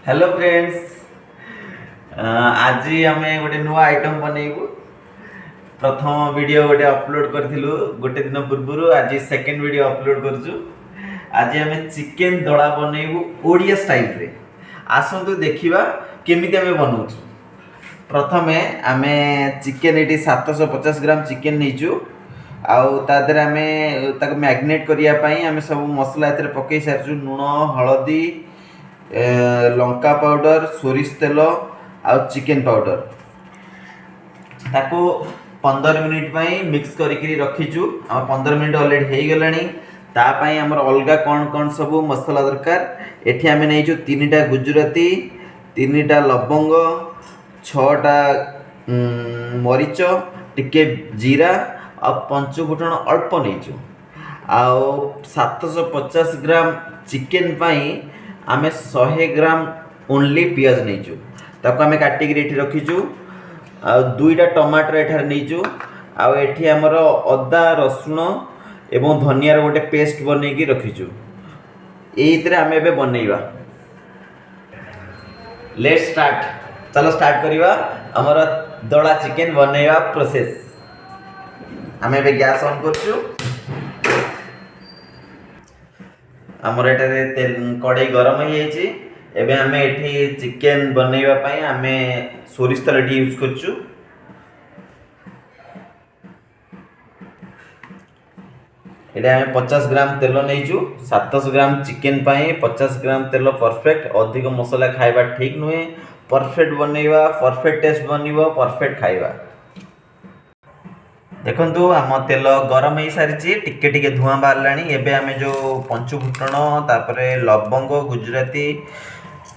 Hello friends. आज आम गोटे नुआ आइटम बनइबू। प्रथम वीडियो गोटे अपलोड करथिलु गोटे दिन पूर्व। आज सेकंड वीडियो अपलोड करछु। आज आम चिकेन दड़ा बनइबू ओडिया स्टाइल रे। आसंतु देखिबा केमिति आम बनाउछु। प्रथमे आम चिकेन एटी 750 ग्राम चिकेन नैचु। आउ तादर आम ताको मैग्नेट करिया पई आम सब मसला एतरे पकई सारछु। लूण, हळदी, लंका पाउडर, सोरिष तेल आउ चिकेन पाउडर ताको 15 मिनिट पई मिक्स करिकरी रखीचु। आ 15 मिनिट ऑलरेडी हे गलानी। ता पई हमर अलगा कोन कोन सब मसला दरकार। एठी आमे नैचु 3टा गुजराती, 3टा लवंग, 6टा मरीच, टिके जीरा आ पंचफुटण अल्प नैचु। आउ 750 ग्राम चिकेन पई आमे 100 ग्राम ओनली पियाज नैचु। ताको आमे काटिक एठी रखीचु। आ 2टा टमाटर एठार नैचु। आ एठी हमर अदा, रसुण एवं धनियार गोटे पेस्ट बनेकी रखीचु। एइतरे आमे एबे बनेइबा। Let's start. चलो स्टार्ट करिबा हमर दड़ा चिकेन बनेइबा प्रोसेस। आमे एबे गैस ऑन करछु। आमर एटारे तेल कड़ाई गरम हो जाइए। एबे आमे एठी चिकेन बनैबा पई आमे सोरिष तेल एठी यूज करछु। एटा आमे 50 ग्राम तेल नैचु। 700 ग्राम चिकेन पई 50 ग्राम तेल परफेक्ट। अधिक मसला खाइबा ठीक नुहे। परफेक्ट बनैबा, परफेक्ट टेस्ट बनिबो, परफेक्ट खाइबा। देखंतु आम तेल गरम हो सारी। टिके टिके धुआं बाहरलानी। एबे आमे जो पंचफुटण, तापरे लवंग, गुजराती,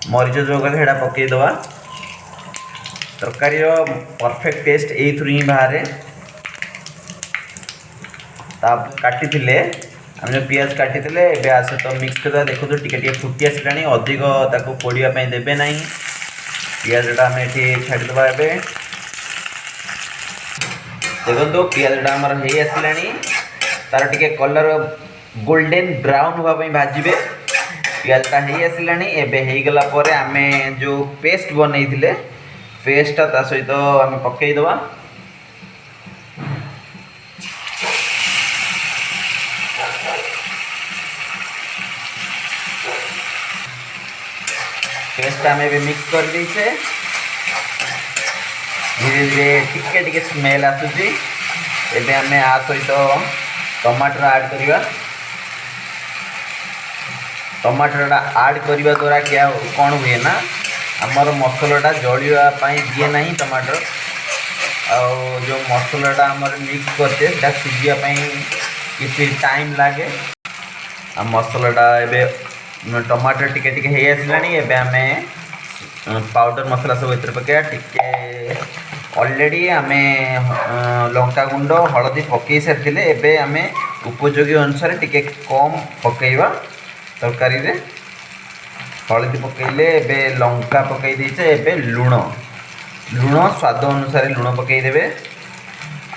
मरीच जो हेड़ा पकई दवा। तरकारी परफेक्ट टेस्ट एथुरी ही बाहर। काटी थिले आम जो पियाज काटी थिले एबे आसे तो मिक्स करवा। देखो टिके टिके फुटी आसलानी। अधिक ताको पोड़िया पई देबे नाही। पियाजटा आम एठी छाड़ी दवा। एबे देखो पियाजटा आमर हो आसलानी। तार टिके कलर गोल्डन ब्राउन हुआ भाजबे। पियाजटा हो आसलानी। एबे हो गला परे आमे जो पेस्ट बनई थिले पेस्टटा ता सहित आमे पकई दवा। पेस्ट आमे भी मिक्स कर दीछे। धीरे धीरे टिके टिके स्मेल आसुची। एबे आमे आ सहित टमाटर ऐड करिवा। टमाटरटा ऐड करने द्वारा क्या कौन हुए ना आमर मसलाटा जलिया दिए ना टमाटर। आउ जो मसलाटा आमर मिक्स करते सीझापी किसी टाइम लगे। आ मसलाटा एबे टमाटर टिके टिके हो आसलानी। एबे आमे पाउडर मसला सब एतर पकेया। टिके ऑलरेडी आमे लंका गुंड, हळदी पकई सारी। एबे आमे उपयोगी अनुसार टिके कम पकेइबा। तरकारी रे हळदी पकईले एबे लंका पकई देछे। एबे लूण स्वाद अनुसार लूण पकई देबे।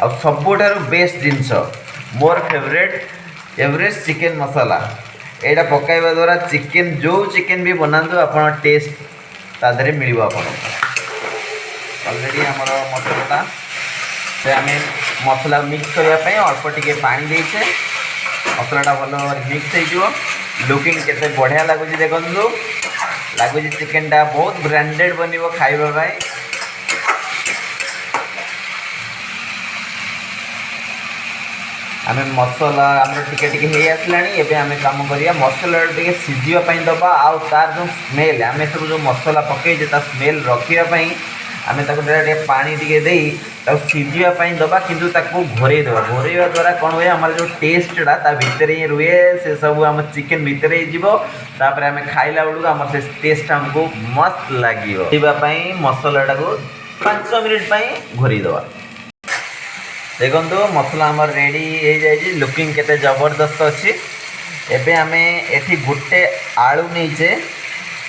आ सबुठारु बेस्ट जिनस मोर फेवरेट एवरेस्ट चिकेन मसाला। एटा पकाइबा द्वारा चिकेन जो चिकेन भी बनातु आपण टेस्ट तादरे मिलिबो। आपण ऑलरेडी हमर मसलाटा आमे मसला मिक्स करबा पई अल्प टिके पानी देछे। मसलाटा भल मिक्स हो। लुकिंग केते बढ़िया लगुच। देखो लगुच चिकेनटा बहुत ब्रांडेड बनिबो खाइबा भाई। आमे मसला आमर टिके टिके हो आसलानी। एबे आमे काम करिया मसला टिके सिझिबा पई दबा। आउ तार जो स्मेल आमे सब जो मसला पकई जे ता स्मेल रखिया पई आमे ताको टिके पानी टिके देई ताको सिझिबा पई दबा। किंतु ताको घोरई दबा। घोरईबा द्वारा कोन होय हमर जो टेस्टटा ता भीतर ही रुए। से सब हम चिकेन भीतर ही जीवो। तापर आमे खाइला बेलू हमर से टेस्ट हमको मस्त लागियो। दिबा पई मसलाटा को 5 मिनिट पई घोरई दबा। देखो मसला आमर रेडी हो जाए। लुकिंग केते जबरदस्त अच्छी। एबे आमे एठी गोटे आलू नहींचे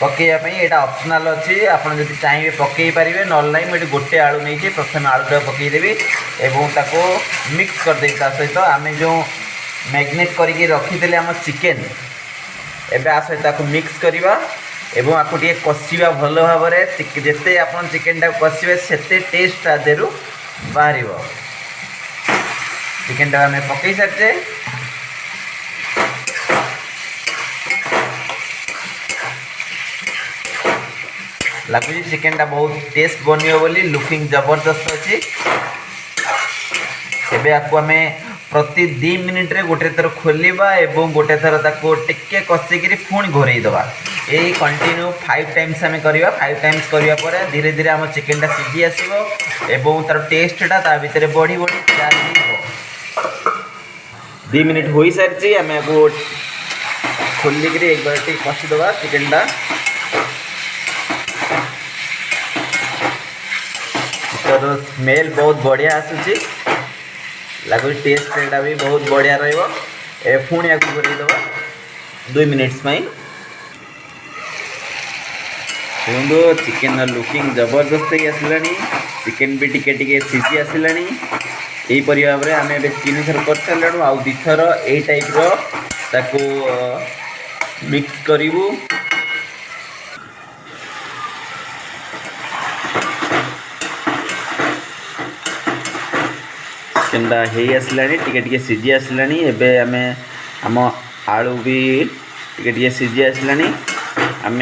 पकईवाई। यहाँ ऑप्शनल अच्छी। आपड़ जब चाहिए पकई पारे ना मुझे गोटे आलू नहीं प्रथम आलूटा पकईदेवी और ताको मिक्स करदे। सहित आम जो मैग्नेट करके रखी आम चिकेन एबे आ सहित मिक्स करवा। एवं आपको टे कषा भल भाव जिते आप चिकेन टाक कषे से टेस्ट ता देहु बाहर। चिकेन टाक आम पकई सारी लगुच चिकेन टा बहुत टेस्ट बनो बोली लुकिंग जबरदस्त अच्छी। एबे आपको आम प्रति 2 मिनिट रे गोटे थर खोलिबा एवं गोटे थर ताको टिके कषिकी पुणी घोरईदबा। यही कंटिन्यू 5 टाइम्स आम करवा। 5 टाइम्स करवा पर धीरे धीरे आम चिकेन टा सीझी आसो एवं तार टेस्टा ता भीतर बढ़ी बढ़ी तैयार हो। 2 मिनिट हो सारी आम आपको खोलिक एक बार टे कषिदबा चिकेन टा। तो स्मेल बहुत बढ़िया आसूची लगुच टेस्ट भी बहुत बढ़िया रही। पुणी आपको घोरईदबा 2 मिनिट्स देखो चिकेन लुकिंग जबरदस्त ही आसला। चिकेन भी टिके टिके सीझी आसला। यहीपरि भाव में आम ए 3 थर कर सारू आउ 2 थर यही टाइप मिक्स करूँ। चिकेन हो आसला टिके टिके सीझी आसला। एबे आम आम आलू भी टिके टिके सीझी आसला। आम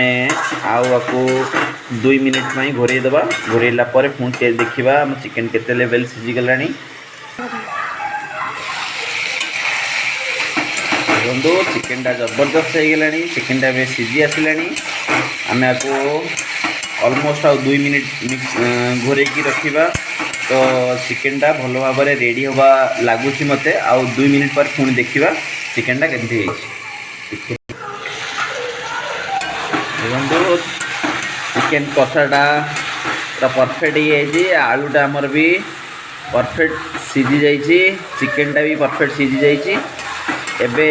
आपको 2 मिनिट में घोरईदबा। घोरईला पुणी देखा आम चिकेन केते लेवल सीझी गला। देखो चिकेन टा जबरदस्त हो गला। चिकेन टा सीझी आसला। आम आपको ऑलमोस्ट आउ 2 मिनिट घोरईकी रखा। तो चिकेन टा भल भाव में रेडी होगा लगुच मत। आउ 2 मिनिट पर पुणी देखा चिकेन टा केमती देखो चिकेन कषाटा पूरा परफेक्ट हो। आलूटा आमर भी परफेक्ट सीझी जाइए। चिकेन टा भी परफेक्ट सीझी जाइए। एबे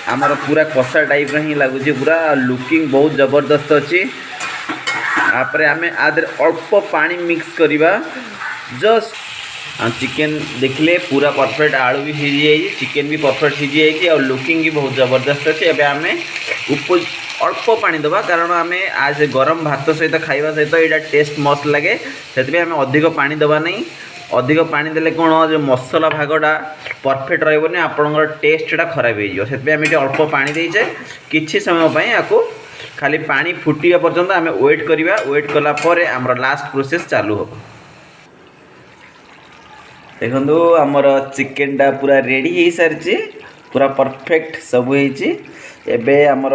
आमर पूरा कषा टाइप ही लगुच पूरा लुकिंग बहुत जबरदस्त अच्छी। आपरे आमे आदर अल्प पानी मिक्स करवा जस्ट। चिकेन देखले पूरा परफेक्ट आलू भी सीझी जाइए। चिकेन भी परफेक्ट सीझी जाइए और लुकिंग भी बहुत जबरदस्त अच्छे। एबे आमे अल्प पानी दबा कारण आम आज गरम भात सहित खाइबा सहित यहाँ टेस्ट मस्त लगे से आम अधिक पानी दबा नहीं। अधिक पानी देले कौन जो मसला भागटा परफेक्ट रही आपंकर टेस्टा खराब हो। अल्प पानी देचे किसी समय आपको खाली पानी फुटिया पर्यंत आम वेट करवा। वेट कलापर आमर लास्ट प्रोसेस चालू हो। देखो आमर चिकेन टा पूरा रेडी हो सारी पूरा परफेक्ट सब हो। आमर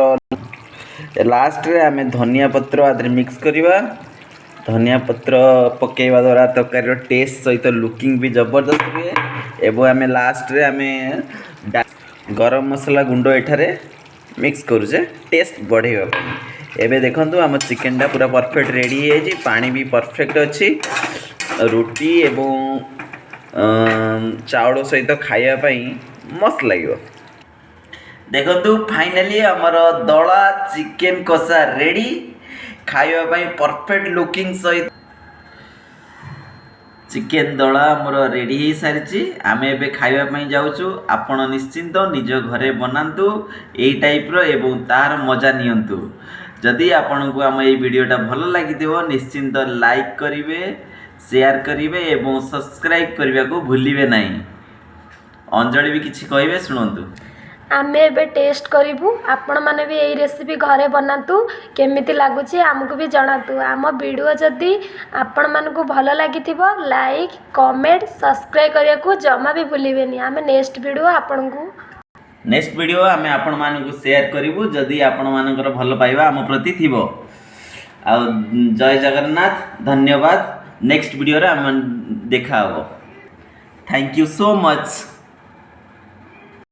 लास्ट रे आम धनिया पत्र आदि मिक्स करवा। धनिया पत्र पकेवा द्वारा तरकारी टेस्ट सहित लुकिंग भी जबरदस्त हुए। एवं आम लास्ट रे आम गरम मसला गुंड एठारे मिक्स करुचे टेस्ट बढ़ेगा। एबे देखंतु आम चिकेन टा पूरा परफेक्ट रेडी है। पानी भी परफेक्ट अच्छी। रोटी एवं चाउल सहित खायापाई मस्त लगे। देखंतु फाइनली आमर दला चिकेन कषा रेडी खायापाई परफेक्ट लुकिंग सहित चिकेन दला आमर रेडी हो सारी। आम एबे खायापाई जाऊँ। आपण निश्चिंत निज घरे बनातु यही टाइप एवं तार मजा नियंतु। जदि आपण को आम ये वीडियोटा भल लगी निश्चिंत लाइक करिवे शेयर करिवे एवं सब्सक्राइब करने को भूलिए नहीं। अंजलि भी किसी कहे शुणु। आम ए टेस्ट करूँ आपण मैंने भी यही रेसिपी घरे बनातु केमिति लगुच आमको भी जनातु। आम वीडियो जदि आपण मानक भल लगी लाइक कमेंट सब्सक्राइब करने को जमा भी भूलिए। आम नेक्स्ट वीडियो आम आपण मानक शेयर करूँ जदि आपण मानकर भल पाइबा आम प्रति थी। जय जगन्नाथ धन्यवाद। नेक्स्ट वीडियो रे आम देखा। Thank you so much.